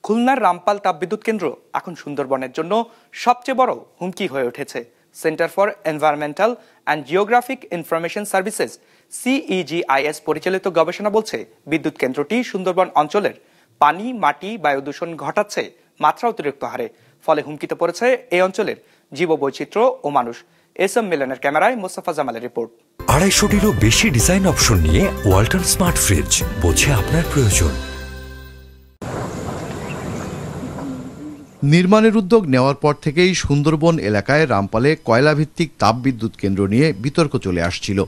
খুলনার রামপাল তাপবিদ্যুৎ কেন্দ্র এখন সুন্দরবনের জন্য সবচেয়ে বড় হুমকি হয়ে উঠেছে। Centre for environmental and geographic information services CEGIS পরিচালিত গবেষণা বলছে, বিদ্যুৎ কেন্দ্রটি সুন্দরবন অঞ্চলের পানি, মাটি, বায়ু দূষণ ঘটাচ্ছে মাত্রা অতিরিক্ত হারে। ফলে হুমকিতে পড়েছে এই অঞ্চলের জীববৈচিত্র্য ও মানুষ। SM মিলনের ক্যামেরায় মোস্তফা জামালের রিপোর্ট। 250-টিরও বেশি ডিজাইন অপশন নিয়ে ওয়ালটন স্মার্ট ফ্রিজ, বোঝে আপনার প্রয়োজন। নির্মাণের উদ্যোগ নেওয়ার পর থেকেই সুন্দরবন এলাকায় রামপালে কয়লাভিত্তিক তাপবিদ্যুৎ কেন্দ্র নিয়ে বিতর্ক চলে আসছিল।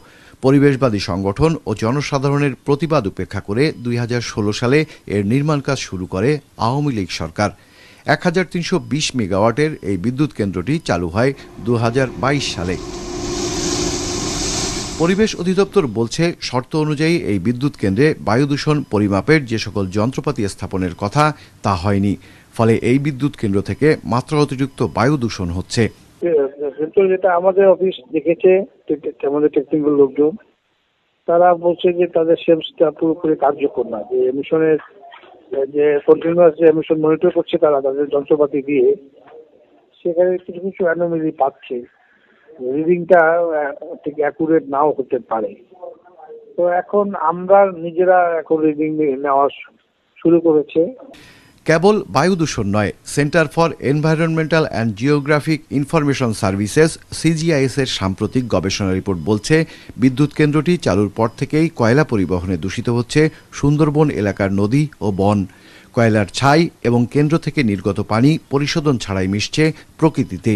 পরিবেশবাদী সংগঠন ও জনসাধারণের প্রতিবাদ উপেক্ষা করে 2016 সালে এর নির্মাণ কাজ শুরু করে আওয়ামী লীগ সরকার। 1320 মেগাওয়াটের এই বিদ্যুৎ কেন্দ্রটি চালু হয় 2022 সালে। পরিবেশ অধিদপ্তর বলছে, শর্ত অনুযায়ী এই বিদ্যুৎ কেন্দ্রে বায়ু দূষণ পরিমাপের যে সকল যন্ত্রপাতি স্থাপনের কথা তা হয়নি। ফলে এই বিদ্যুৎ কেন্দ্র থেকে মাত্রা অতিরিক্ত বায়ু দূষণ হচ্ছে। যেটা আমাদের অফিস দেখেছে, আমাদের টেকনিক্যাল লোকজন তারা বলছে যে তাদের সেন্সটা পুরোপুরি কার্যকর না, যে এমিশনের যে কন্টিনিউয়াস যে এমিশন মনিটর করছে তারা তাদের যন্ত্রপাতি দিয়ে, সেখানে কিছু কিছু অ্যানোমালি পাচ্ছে, রিডিংটা ঠিক অ্যাকুরেট নাও হতে পারে। তো এখন আমরা নিজেরা এখন রিডিং নেওয়া শুরু করেছে। কেবল বায়ু দূষণ নয়, centre for environmental and geographic information services CGIS এর সাম্প্রতিক গবেষণা রিপোর্ট বলছে, বিদ্যুৎ কেন্দ্রটি চালুর পর থেকেই কয়লা পরিবহনে দূষিত হচ্ছে সুন্দরবন এলাকার নদী ও বন। কয়লার ছাই এবং কেন্দ্র থেকে নির্গত পানি পরিশোধন ছাড়াই মিশছে প্রকৃতিতে।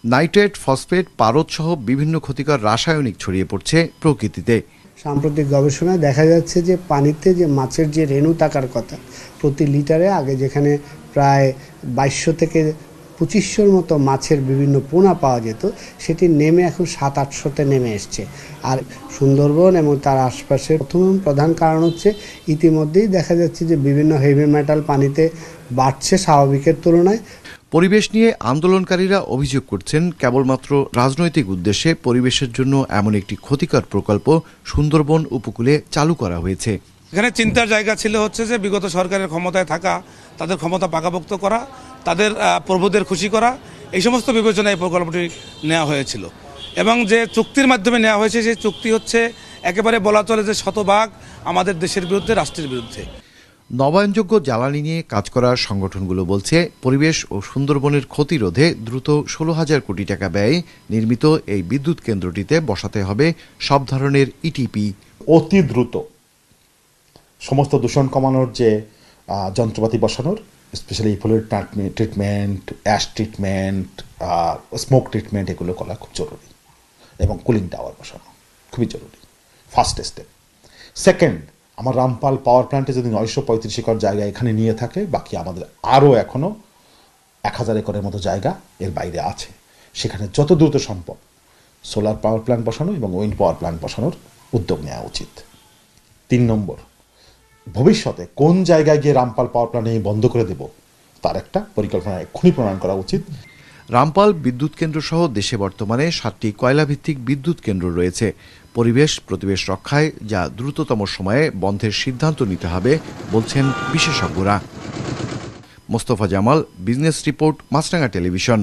নাইট্রেট, ফসফেট, পারদ সহ বিভিন্ন ক্ষতিকর রাসায়নিক ছড়িয়ে পড়ছে প্রকৃতিতে। সাম্প্রতিক গবেষণায় দেখা যাচ্ছে যে পানিতে যে মাছের যে রেণু থাকার কথা প্রতি লিটারে, আগে যেখানে প্রায় 2200 থেকে 2500-র মতো মাছের বিভিন্ন পোনা পাওয়া যেত, সেটি নেমে এখন 700-800-তে নেমে এসছে। আর সুন্দরবন এবং তার আশপাশে প্রধান কারণ হচ্ছে ইতিমধ্যেই দেখা যাচ্ছে যে বিভিন্ন হেভি মেটাল পানিতে বাড়ছে স্বাভাবিকের তুলনায়। পরিবেশ নিয়ে আন্দোলনকারীরা অভিযোগ করছেন, কেবলমাত্র রাজনৈতিক উদ্দেশ্যে পরিবেশের জন্য এমন একটি ক্ষতিকর প্রকল্প সুন্দরবন উপকূলে চালু করা হয়েছে। এখানে চিন্তার জায়গা ছিল হচ্ছে যে বিগত সরকারের ক্ষমতায় থাকা, তাদের ক্ষমতা পাকাপোক্ত করা, তাদের প্রভুদের খুশি করা, এই সমস্ত বিবেচনায় এই প্রকল্পটি নেওয়া হয়েছিল। এবং যে চুক্তির মাধ্যমে নেওয়া হয়েছে, সেই চুক্তি হচ্ছে একেবারে বলা চলে যে শতভাগ আমাদের দেশের বিরুদ্ধে, রাষ্ট্রের বিরুদ্ধে। নবায়নযোগ্য জ্বালানি নিয়ে কাজ করা সংগঠনগুলো বলছে, পরিবেশ ও সুন্দরবনের ক্ষতি রোধে দ্রুত 16,000 কোটি টাকা ব্যয়ে নির্মিত এই বিদ্যুৎ কেন্দ্রটিতে বসাতে হবে সব ধরনের ETP। অতি দ্রুত সমস্ত দূষণ কমানোর যে যন্ত্রপাতি বসানোর, স্পেশালি ইফুলের treatment, ash treatment, smoke treatment, এগুলো করা খুব জরুরি। এবং কুলিং টাওয়ার বসানো খুবই জরুরি, ফার্স্ট স্টেপ। সেকেন্ড, আমার রামপাল পাওয়ার প্ল্যান্টে যদি 935 একর জায়গা এখানে নিয়ে থাকে, বাকি আমাদের আরও এখনও 1000 একরের মতো জায়গা এর বাইরে আছে। সেখানে যত দ্রুত সম্ভব সোলার পাওয়ার প্ল্যান্ট বসানো এবং উইন্ড পাওয়ার প্ল্যান্ট বসানোর উদ্যোগ নেওয়া উচিত। 3 নম্বর, ভবিষ্যতে কোন জায়গায় গিয়ে রামপাল পাওয়ার প্ল্যান্ট বন্ধ করে দেব তার একটা পরিকল্পনা এক্ষুনি প্রণয়ন করা উচিত। রামপাল বিদ্যুৎ কেন্দ্র সহ দেশে বর্তমানে 7টি কয়লাভিত্তিক বিদ্যুৎ কেন্দ্র রয়েছে। পরিবেশ প্রতিবেশ রক্ষায় যা দ্রুততম সময়ে বন্ধের সিদ্ধান্ত নিতে হবে বলছেন বিশেষজ্ঞরা। মোস্তফা জামাল, বিজনেস রিপোর্ট, মাছরাঙা টেলিভিশন।